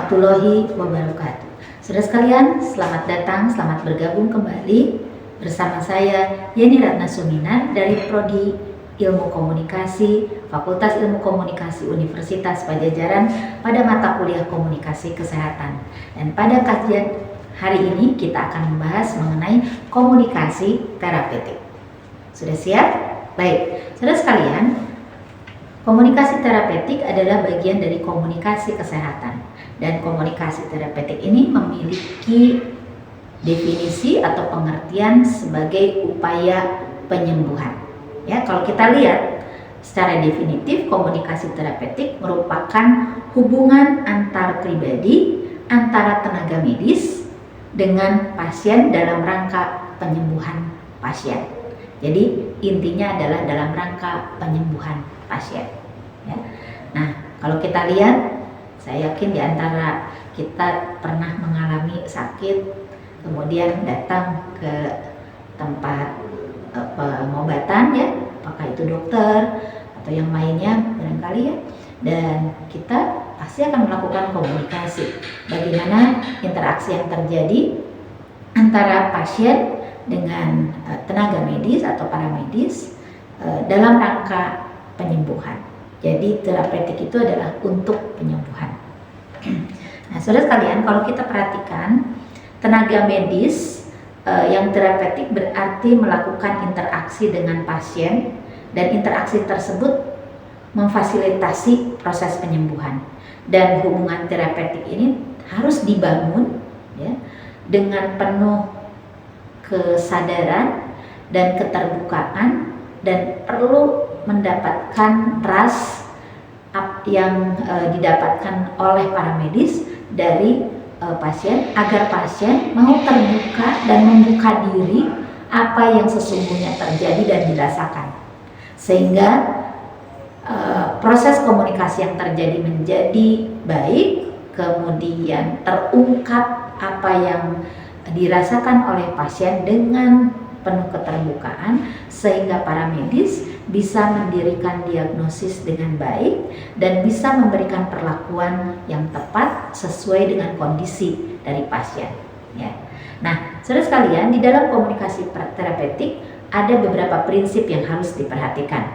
warahmatullahi wabarakatuh. Saudara sekalian, selamat datang, selamat bergabung kembali bersama saya Yeni Ratna Suminar dari Prodi Ilmu Komunikasi, Fakultas Ilmu Komunikasi Universitas Padjadjaran pada mata kuliah Komunikasi Kesehatan. Dan pada kajian hari ini kita akan membahas mengenai komunikasi terapeutik. Sudah siap? Baik, saudara sekalian, komunikasi terapeutik adalah bagian dari komunikasi kesehatan, dan komunikasi terapeutik ini memiliki definisi atau pengertian sebagai upaya penyembuhan. Ya, kalau kita lihat secara definitif, komunikasi terapeutik merupakan hubungan antar pribadi, antara tenaga medis dengan pasien dalam rangka penyembuhan pasien. Jadi intinya adalah dalam rangka penyembuhan pasien. Ya. Nah, kalau kita lihat, saya yakin di antara kita pernah mengalami sakit, kemudian datang ke tempat pengobatan, ya, apakah itu dokter atau yang lainnya barangkali, ya, dan kita pasti akan melakukan komunikasi. Bagaimana interaksi yang terjadi antara pasien dengan tenaga medis atau paramedis dalam rangka penyembuhan. Jadi terapeutik itu adalah untuk penyembuhan. Nah, saudara sekalian, kalau kita perhatikan tenaga medis yang terapeutik berarti melakukan interaksi dengan pasien, dan interaksi tersebut memfasilitasi proses penyembuhan. Dan hubungan terapeutik ini harus dibangun, ya, dengan penuh kesadaran dan keterbukaan, dan perlu mendapatkan trust yang didapatkan oleh para medis dari pasien, agar pasien mau terbuka dan membuka diri apa yang sesungguhnya terjadi dan dirasakan, sehingga proses komunikasi yang terjadi menjadi baik, kemudian terungkap apa yang dirasakan oleh pasien dengan penuh keterbukaan, sehingga para medis bisa mendirikan diagnosis dengan baik dan bisa memberikan perlakuan yang tepat sesuai dengan kondisi dari pasien, ya. Nah, saudara sekalian, di dalam komunikasi terapeutik ada beberapa prinsip yang harus diperhatikan.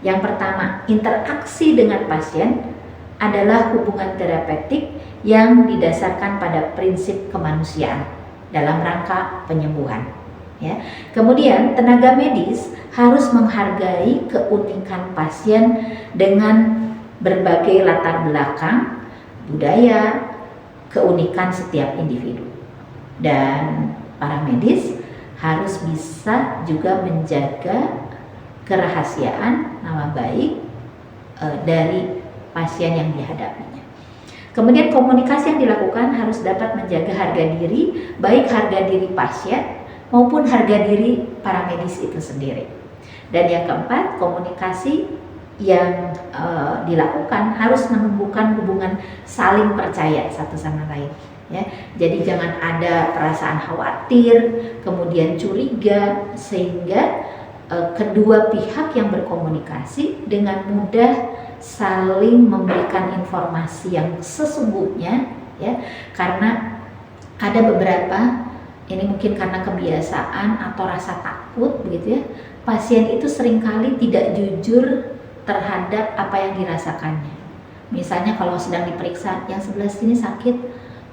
Yang pertama, interaksi dengan pasien adalah hubungan terapeutik yang didasarkan pada prinsip kemanusiaan dalam rangka penyembuhan. Ya. Kemudian tenaga medis harus menghargai keunikan pasien dengan berbagai latar belakang, budaya, keunikan setiap individu. Dan para medis harus bisa juga menjaga kerahasiaan nama baik dari pasien yang dihadapinya. Kemudian komunikasi yang dilakukan harus dapat menjaga harga diri, baik harga diri pasien maupun harga diri para medis itu sendiri. Dan yang keempat, komunikasi yang dilakukan harus menumbuhkan hubungan saling percaya satu sama lain, ya. Jadi jangan ada perasaan khawatir, kemudian curiga, sehingga kedua pihak yang berkomunikasi dengan mudah saling memberikan informasi yang sesungguhnya, ya. Karena ada beberapa, ini mungkin karena kebiasaan atau rasa takut begitu, ya, pasien itu seringkali tidak jujur terhadap apa yang dirasakannya. Misalnya kalau sedang diperiksa, yang sebelah sini sakit,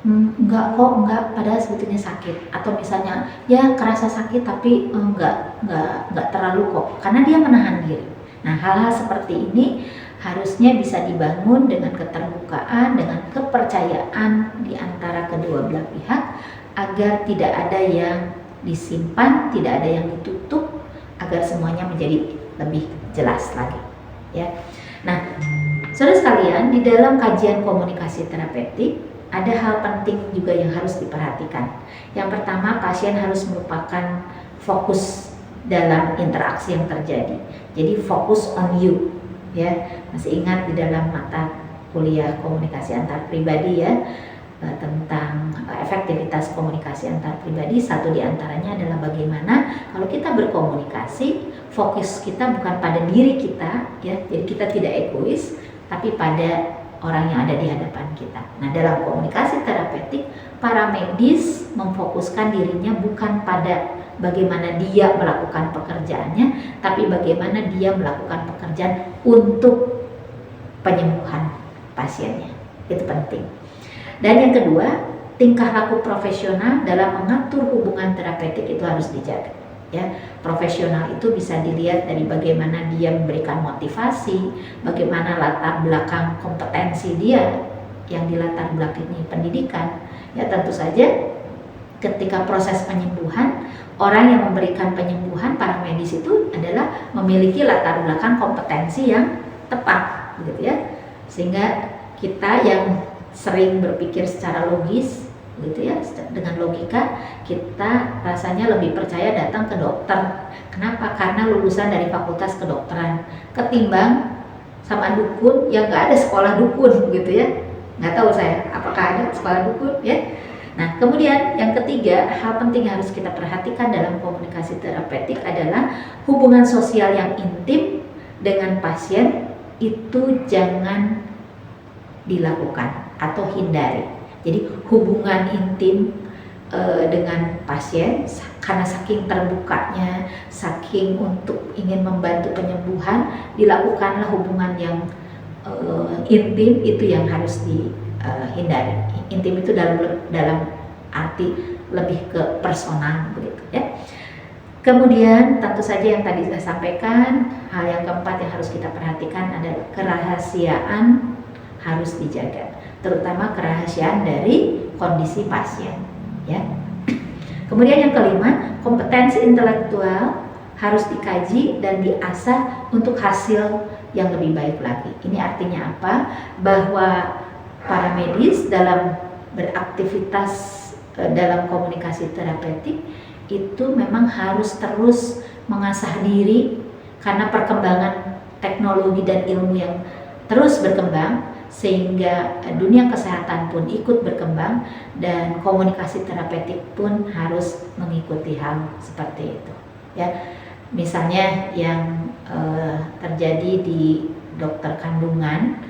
enggak kok, enggak, padahal sebetulnya sakit. Atau misalnya, ya kerasa sakit tapi enggak terlalu kok, karena dia menahan diri. Nah, hal-hal seperti ini harusnya bisa dibangun dengan keterbukaan, dengan kepercayaan di antara kedua belah pihak, agar tidak ada yang disimpan, tidak ada yang ditutup, agar semuanya menjadi lebih jelas lagi, ya. Nah, saudara sekalian, di dalam kajian komunikasi terapeutik ada hal penting juga yang harus diperhatikan. Yang pertama, pasien harus merupakan fokus dalam interaksi yang terjadi. Jadi fokus on you, ya. Masih ingat di dalam mata kuliah komunikasi antar pribadi, ya, tentang efektivitas komunikasi antar pribadi, satu diantaranya adalah bagaimana kalau kita berkomunikasi, fokus kita bukan pada diri kita, ya, jadi kita tidak egois, tapi pada orang yang ada di hadapan kita. Nah, dalam komunikasi terapeutik, para medis memfokuskan dirinya bukan pada bagaimana dia melakukan pekerjaannya, tapi bagaimana dia melakukan pekerjaan untuk penyembuhan pasiennya. Itu penting. Dan yang kedua, tingkah laku profesional dalam mengatur hubungan terapeutik itu harus dijaga. Ya, profesional itu bisa dilihat dari bagaimana dia memberikan motivasi, bagaimana latar belakang kompetensi dia yang dilatar belakangi pendidikan. Ya, tentu saja ketika proses penyembuhan, orang yang memberikan penyembuhan, para medis itu adalah memiliki latar belakang kompetensi yang tepat, gitu ya. Sehingga kita yang sering berpikir secara logis, gitu ya, dengan logika, kita rasanya lebih percaya datang ke dokter. Kenapa? Karena lulusan dari fakultas kedokteran, ketimbang sama dukun yang nggak ada sekolah dukun, gitu ya. Nggak tahu saya apakah ada sekolah dukun, ya. Nah, kemudian yang ketiga, hal penting yang harus kita perhatikan dalam komunikasi terapeutik adalah hubungan sosial yang intim dengan pasien itu jangan dilakukan atau hindari. Jadi hubungan intim dengan pasien, karena saking terbukanya, saking untuk ingin membantu penyembuhan, dilakukanlah hubungan yang intim, itu yang harus dihindari. Intim itu dalam arti lebih ke personal, begitu ya. Kemudian tentu saja yang tadi saya sampaikan, hal yang keempat yang harus kita perhatikan adalah kerahasiaan harus dijaga, terutama kerahasiaan dari kondisi pasien, ya. Kemudian yang kelima, kompetensi intelektual harus dikaji dan diasah untuk hasil yang lebih baik lagi. Ini artinya apa? Bahwa para medis dalam beraktivitas dalam komunikasi terapeutik itu memang harus terus mengasah diri, karena perkembangan teknologi dan ilmu yang terus berkembang, sehingga dunia kesehatan pun ikut berkembang dan komunikasi terapeutik pun harus mengikuti hal seperti itu, ya. Misalnya yang terjadi di dokter kandungan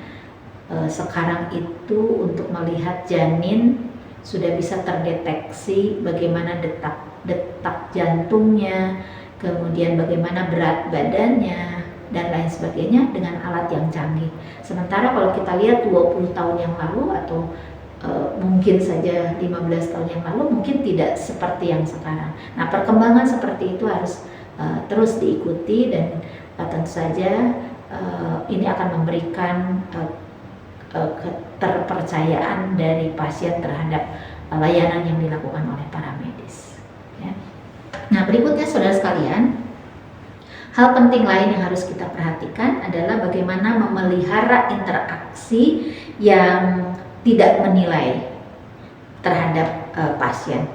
sekarang itu, untuk melihat janin sudah bisa terdeteksi bagaimana detak jantungnya, kemudian bagaimana berat badannya dan lain sebagainya dengan alat yang canggih. Sementara kalau kita lihat 20 tahun yang lalu atau mungkin saja 15 tahun yang lalu, mungkin tidak seperti yang sekarang. Nah, perkembangan seperti itu harus terus diikuti, dan tentu saja ini akan memberikan keterpercayaan dari pasien terhadap layanan yang dilakukan oleh para medis, ya. Nah, berikutnya saudara sekalian, hal penting lain yang harus kita perhatikan adalah bagaimana memelihara interaksi yang tidak menilai terhadap pasien.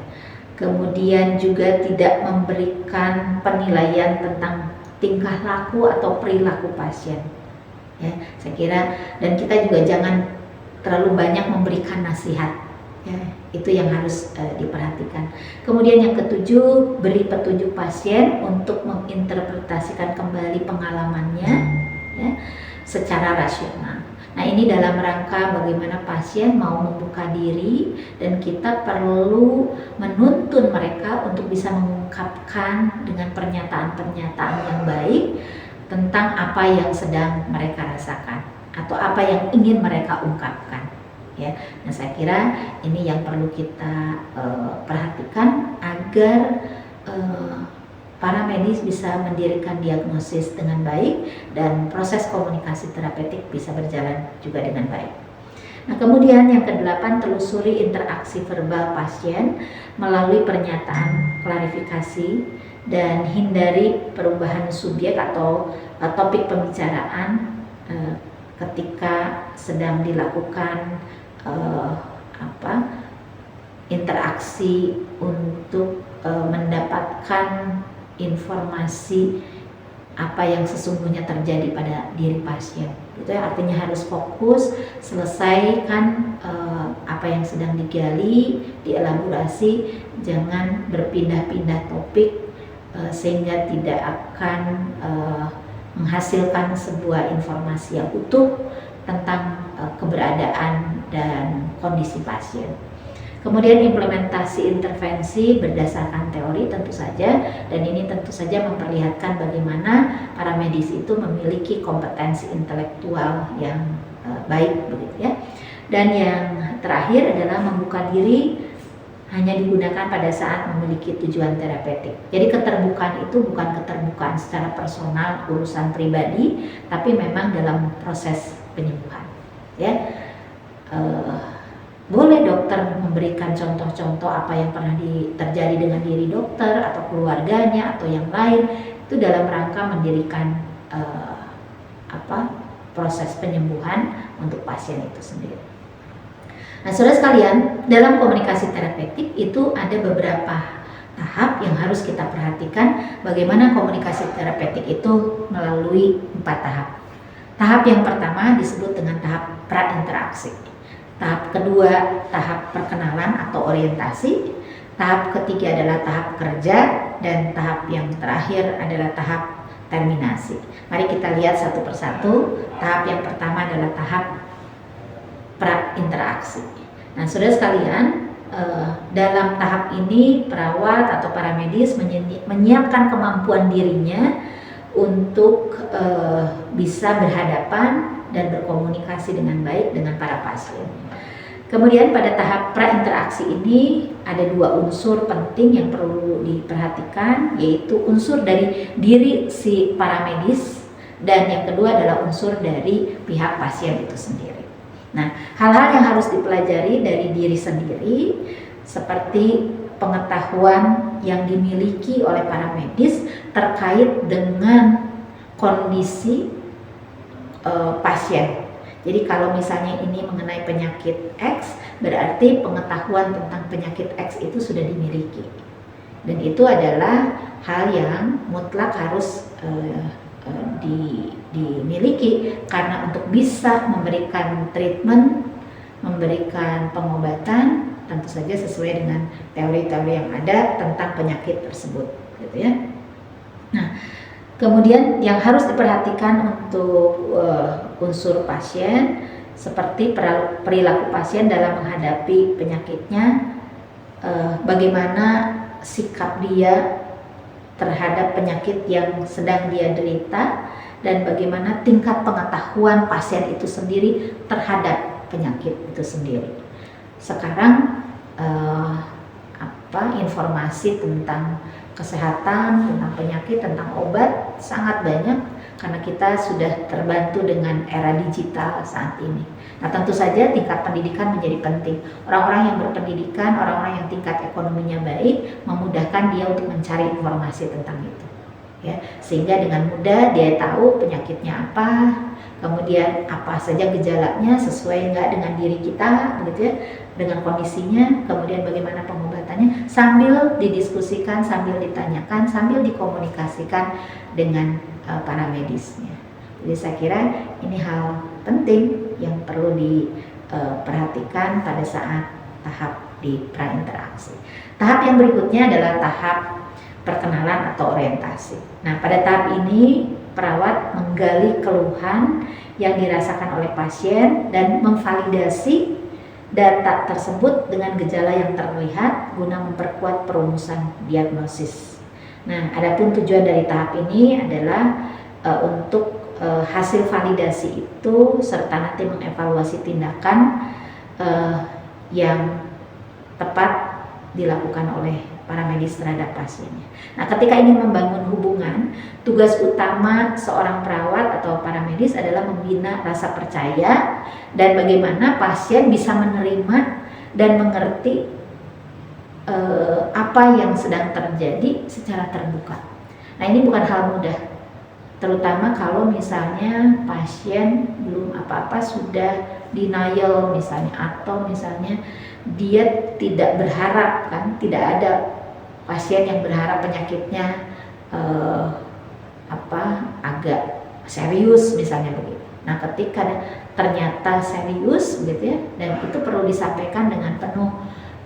Kemudian juga tidak memberikan penilaian tentang tingkah laku atau perilaku pasien. Ya, saya kira, dan kita juga jangan terlalu banyak memberikan nasihat. Ya, itu yang harus diperhatikan. Kemudian yang ketujuh, beri petunjuk pasien untuk menginterpretasikan kembali pengalamannya, ya, secara rasional. Nah, ini dalam rangka bagaimana pasien mau membuka diri, dan kita perlu menuntun mereka untuk bisa mengungkapkan dengan pernyataan-pernyataan yang baik tentang apa yang sedang mereka rasakan atau apa yang ingin mereka ungkapkan, ya. Nah, saya kira ini yang perlu kita perhatikan agar para medis bisa mendirikan diagnosis dengan baik dan proses komunikasi terapeutik bisa berjalan juga dengan baik. Nah, kemudian yang kedelapan, telusuri interaksi verbal pasien melalui pernyataan klarifikasi dan hindari perubahan subjek atau topik pembicaraan ketika sedang dilakukan interaksi untuk mendapatkan informasi apa yang sesungguhnya terjadi pada diri pasien. Itu artinya harus fokus, selesaikan apa yang sedang digali, dielaborasi, jangan berpindah-pindah topik sehingga tidak akan menghasilkan sebuah informasi yang utuh, tentang keberadaan dan kondisi pasien. Kemudian implementasi intervensi berdasarkan teori tentu saja, dan ini tentu saja memperlihatkan bagaimana para medis itu memiliki kompetensi intelektual yang baik begitu ya. Dan yang terakhir adalah membuka diri hanya digunakan pada saat memiliki tujuan terapeutik. Jadi keterbukaan itu bukan keterbukaan secara personal, urusan pribadi, tapi memang dalam proses penyembuhan ya. Boleh dokter memberikan contoh-contoh apa yang pernah terjadi dengan diri dokter atau keluarganya atau yang lain, itu dalam rangka mendirikan proses penyembuhan untuk pasien itu sendiri. Nah, saudara sekalian, dalam komunikasi terapeutik itu ada beberapa tahap yang harus kita perhatikan bagaimana komunikasi terapeutik itu melalui 4 tahap. Tahap yang pertama disebut dengan tahap pra-interaksi. Tahap kedua, tahap perkenalan atau orientasi. Tahap ketiga adalah tahap kerja, dan tahap yang terakhir adalah tahap terminasi. Mari kita lihat satu persatu. Tahap yang pertama adalah tahap pra-interaksi. Nah, saudara sekalian, dalam tahap ini perawat atau para medis menyiapkan kemampuan dirinya untuk bisa berhadapan dan berkomunikasi dengan baik dengan para pasien. Kemudian pada tahap prainteraksi ini ada 2 unsur penting yang perlu diperhatikan, yaitu unsur dari diri si para medis dan yang kedua adalah unsur dari pihak pasien itu sendiri. Nah, hal-hal yang harus dipelajari dari diri sendiri seperti pengetahuan yang dimiliki oleh para medis terkait dengan kondisi pasien. Jadi kalau misalnya ini mengenai penyakit X, berarti pengetahuan tentang penyakit X itu sudah dimiliki. Dan itu adalah hal yang mutlak harus dimiliki, karena untuk bisa memberikan treatment, memberikan pengobatan tentu saja sesuai dengan teori-teori yang ada tentang penyakit tersebut, gitu ya. Nah, kemudian yang harus diperhatikan untuk unsur pasien seperti perilaku pasien dalam menghadapi penyakitnya, bagaimana sikap dia terhadap penyakit yang sedang dia derita, dan bagaimana tingkat pengetahuan pasien itu sendiri terhadap penyakit itu sendiri. Sekarang informasi tentang kesehatan, tentang penyakit, tentang obat sangat banyak karena kita sudah terbantu dengan era digital saat ini. Nah, tentu saja tingkat pendidikan menjadi penting. Orang-orang yang berpendidikan, orang-orang yang tingkat ekonominya baik, memudahkan dia untuk mencari informasi tentang itu. Ya, sehingga dengan mudah dia tahu penyakitnya apa, kemudian apa saja gejalanya sesuai enggak dengan diri kita, begitu ya, dengan kondisinya, kemudian bagaimana pengobatannya, sambil didiskusikan, sambil ditanyakan, sambil dikomunikasikan dengan para medisnya. Jadi saya kira ini hal penting yang perlu diperhatikan pada saat tahap di prainteraksi. Tahap yang berikutnya adalah tahap perkenalan atau orientasi. Nah, pada tahap ini perawat menggali keluhan yang dirasakan oleh pasien dan memvalidasi data tersebut dengan gejala yang terlihat guna memperkuat perumusan diagnosis. Nah, adapun tujuan dari tahap ini adalah untuk hasil validasi itu serta nanti mengevaluasi tindakan yang tepat dilakukan oleh para medis terhadap pasiennya. Nah, ketika ingin membangun hubungan, tugas utama seorang perawat atau para medis adalah membina rasa percaya dan bagaimana pasien bisa menerima dan mengerti apa yang sedang terjadi secara terbuka. Nah, ini bukan hal mudah, terutama kalau misalnya pasien belum apa-apa sudah denial misalnya, atau misalnya dia tidak berharap, kan tidak ada pasien yang berharap penyakitnya agak serius misalnya begitu. Nah, ketika ternyata serius gitu ya, dan itu perlu disampaikan dengan penuh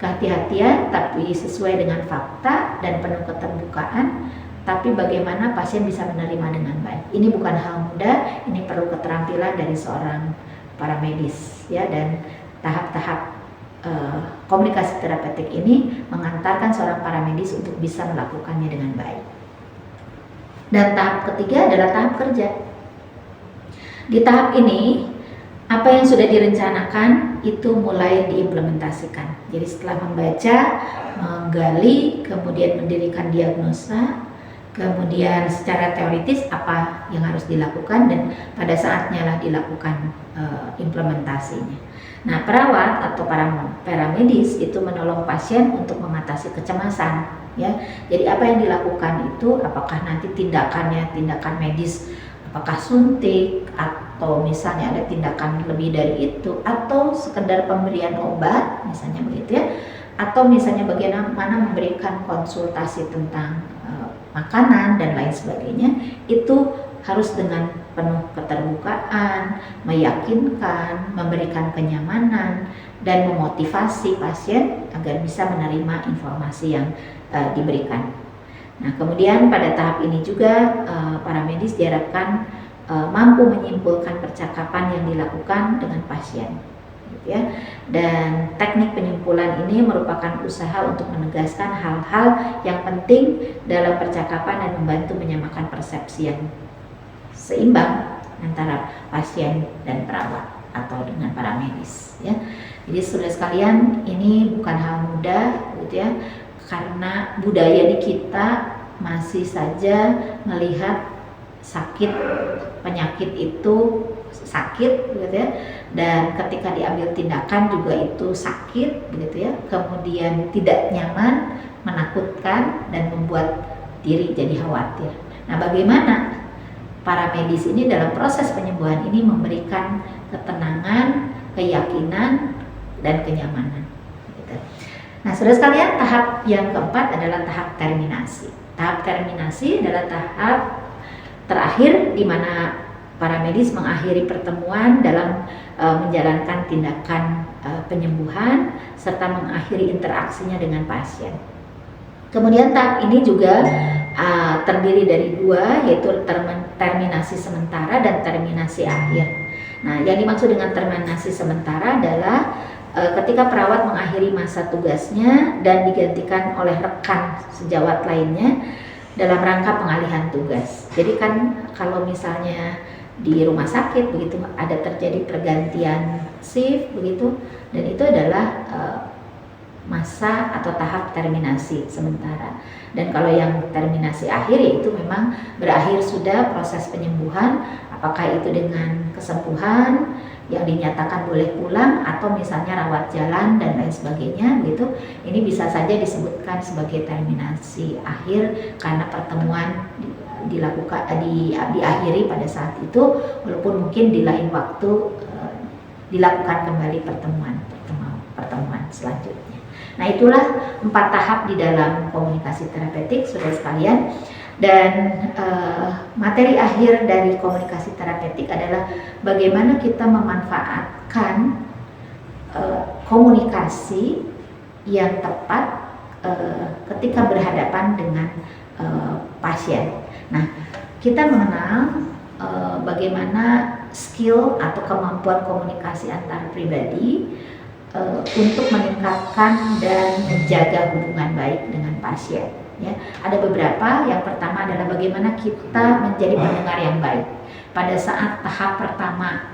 kehati-hatian tapi sesuai dengan fakta dan penuh keterbukaan, tapi bagaimana pasien bisa menerima dengan baik. Ini bukan hal mudah, ini perlu keterampilan dari seorang para medis ya, dan tahap-tahap komunikasi terapeutik ini mengantarkan seorang paramedis untuk bisa melakukannya dengan baik. Dan tahap ketiga adalah tahap kerja. Di tahap ini, apa yang sudah direncanakan itu mulai diimplementasikan. Jadi setelah membaca, menggali, kemudian mendirikan diagnosa, kemudian secara teoritis apa yang harus dilakukan, dan pada saatnya lah dilakukan implementasinya. Nah, perawat atau paramedis itu menolong pasien untuk mengatasi kecemasan, ya. Jadi apa yang dilakukan itu, apakah nanti tindakannya tindakan medis, apakah suntik atau misalnya ada tindakan lebih dari itu, atau sekedar pemberian obat misalnya begitu ya, atau misalnya bagaimana memberikan konsultasi tentang makanan dan lain sebagainya, itu harus dengan penuh keterbukaan, meyakinkan, memberikan kenyamanan, dan memotivasi pasien agar bisa menerima informasi yang diberikan. Nah, kemudian pada tahap ini juga para medis diharapkan mampu menyimpulkan percakapan yang dilakukan dengan pasien, gitu ya. Dan teknik penyimpulan ini merupakan usaha untuk menegaskan hal-hal yang penting dalam percakapan dan membantu menyamakan persepsi yang seimbang antara pasien dan perawat atau dengan para medis, ya. Jadi saudara sekalian, ini bukan hal mudah, gitu ya, karena budaya di kita masih saja melihat sakit, penyakit itu sakit, gitu ya, dan ketika diambil tindakan juga itu sakit, begitu ya, kemudian tidak nyaman, menakutkan, dan membuat diri jadi khawatir. Nah, bagaimana para medis ini dalam proses penyembuhan ini memberikan ketenangan, keyakinan, dan kenyamanan, gitu. Nah, saudara sekalian, tahap yang keempat adalah tahap terminasi. Tahap terminasi adalah tahap terakhir di mana para medis mengakhiri pertemuan dalam menjalankan tindakan penyembuhan serta mengakhiri interaksinya dengan pasien. Kemudian tahap ini juga terdiri dari dua, yaitu terminasi sementara dan terminasi akhir. Nah, yang dimaksud dengan terminasi sementara adalah ketika perawat mengakhiri masa tugasnya dan digantikan oleh rekan sejawat lainnya dalam rangka pengalihan tugas. Jadi kan kalau misalnya di rumah sakit begitu ada terjadi pergantian shift begitu, dan itu adalah masa atau tahap terminasi sementara. Dan kalau yang terminasi akhir, itu memang berakhir sudah proses penyembuhan, apakah itu dengan kesembuhan yang dinyatakan boleh pulang atau misalnya rawat jalan dan lain sebagainya gitu. Ini bisa saja disebutkan sebagai terminasi akhir karena pertemuan diakhiri pada saat itu, walaupun mungkin di lain waktu dilakukan kembali pertemuan selanjutnya. Nah, itulah 4 tahap di dalam komunikasi terapeutik, saudara sekalian. Dan materi akhir dari komunikasi terapeutik adalah bagaimana kita memanfaatkan komunikasi yang tepat ketika berhadapan dengan pasien. Nah, kita mengenal bagaimana skill atau kemampuan komunikasi antar pribadi untuk meningkatkan dan menjaga hubungan baik dengan pasien. Ya, ada beberapa. Yang pertama adalah bagaimana kita menjadi pendengar yang baik. Pada saat tahap pertama,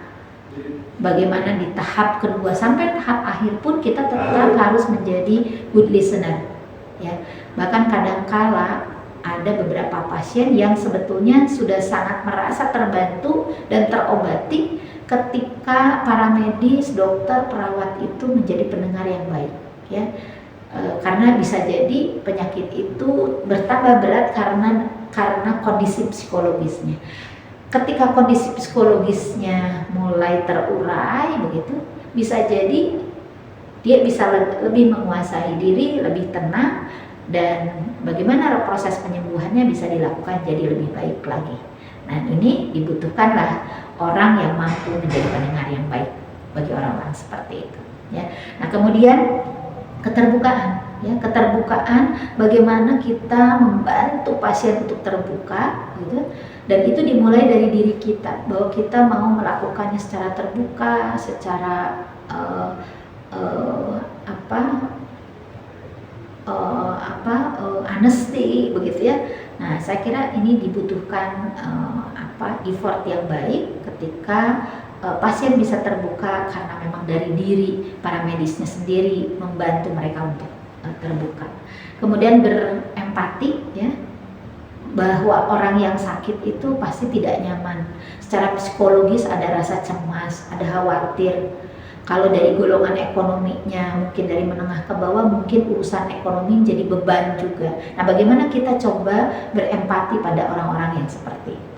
bagaimana di tahap kedua sampai tahap akhir pun kita tetap harus menjadi good listener. Ya, bahkan kadangkala ada beberapa pasien yang sebetulnya sudah sangat merasa terbantu dan terobati ketika para medis, dokter, perawat itu menjadi pendengar yang baik, ya. Karena bisa jadi penyakit itu bertambah berat karena kondisi psikologisnya. Ketika kondisi psikologisnya mulai terurai begitu, bisa jadi dia bisa lebih menguasai diri, lebih tenang, dan bagaimana proses penyembuhannya bisa dilakukan jadi lebih baik lagi. Nah, ini dibutuhkanlah orang yang mampu menjadi pendengar yang baik bagi orang-orang seperti itu, ya. Nah, kemudian keterbukaan. ya, keterbukaan, bagaimana kita membantu pasien untuk terbuka, gitu. Dan itu dimulai dari diri kita, bahwa kita mau melakukannya secara terbuka, secara honesty, begitu ya. Nah, saya kira ini dibutuhkan effort yang baik ketika pasien bisa terbuka karena memang dari diri para medisnya sendiri membantu mereka untuk terbuka. Kemudian berempati, ya, bahwa orang yang sakit itu pasti tidak nyaman. Secara psikologis ada rasa cemas, ada khawatir. Kalau dari golongan ekonominya, mungkin dari menengah ke bawah, mungkin urusan ekonomi jadi beban juga. Nah, bagaimana kita coba berempati pada orang-orang yang seperti itu.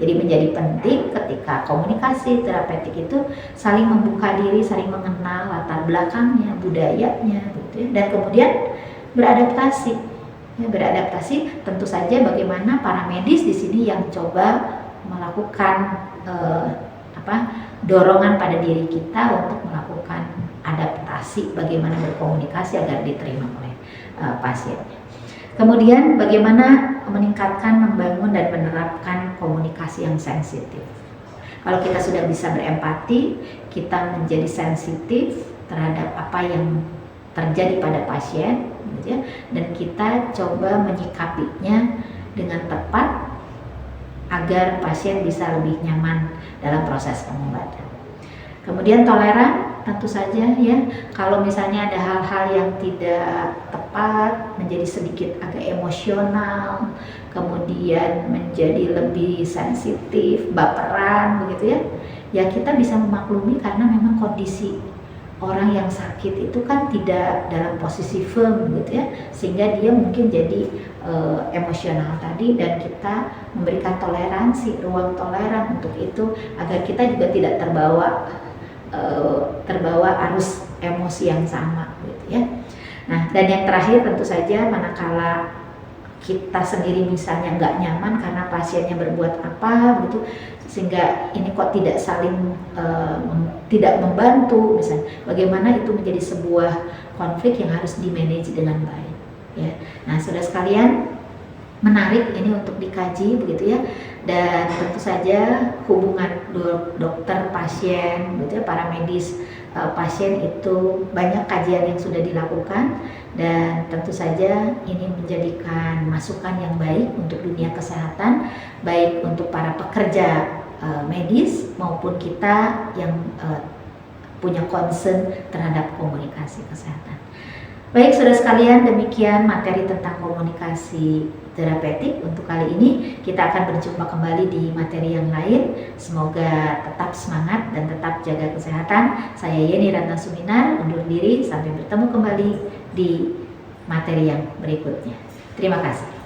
Jadi menjadi penting ketika komunikasi terapeutik itu saling membuka diri, saling mengenal latar belakangnya, budayanya, gitu ya. Dan kemudian beradaptasi. Ya, beradaptasi tentu saja bagaimana para medis di sini yang coba melakukan dorongan pada diri kita untuk melakukan adaptasi, bagaimana berkomunikasi agar diterima oleh pasiennya. Kemudian bagaimana meningkatkan, membangun dan menerapkan komunikasi yang sensitif. Kalau kita sudah bisa berempati, kita menjadi sensitif terhadap apa yang terjadi pada pasien, gitu ya, dan kita coba menyikapinya dengan tepat agar pasien bisa lebih nyaman dalam proses pengobatan. Kemudian toleran, tentu saja ya, kalau misalnya ada hal-hal yang tidak tepat, menjadi sedikit agak emosional, kemudian menjadi lebih sensitif, baperan, begitu ya, ya kita bisa memaklumi karena memang kondisi orang yang sakit itu kan tidak dalam posisi firm, gitu ya, sehingga dia mungkin jadi emosional tadi, dan kita memberikan toleransi, ruang toleran untuk itu agar kita juga tidak terbawa arus emosi yang sama, gitu ya. Nah, dan yang terakhir tentu saja manakala kita sendiri misalnya nggak nyaman karena pasiennya berbuat apa, gitu, sehingga ini kok tidak saling tidak membantu, misalnya, bagaimana itu menjadi sebuah konflik yang harus dimanage dengan baik, ya. Nah, saudara sekalian, menarik ini untuk dikaji, begitu ya. Dan tentu saja hubungan dokter pasien, gitu ya, para medis pasien itu banyak kajian yang sudah dilakukan, dan tentu saja ini menjadikan masukan yang baik untuk dunia kesehatan, baik untuk para pekerja medis maupun kita yang punya concern terhadap komunikasi kesehatan. Baik, saudara sekalian, demikian materi tentang komunikasi terapeutik untuk kali ini. Kita akan berjumpa kembali di materi yang lain. Semoga tetap semangat dan tetap jaga kesehatan. Saya Yeni Ratna Suminar undur diri, sampai bertemu kembali di materi yang berikutnya. Terima kasih.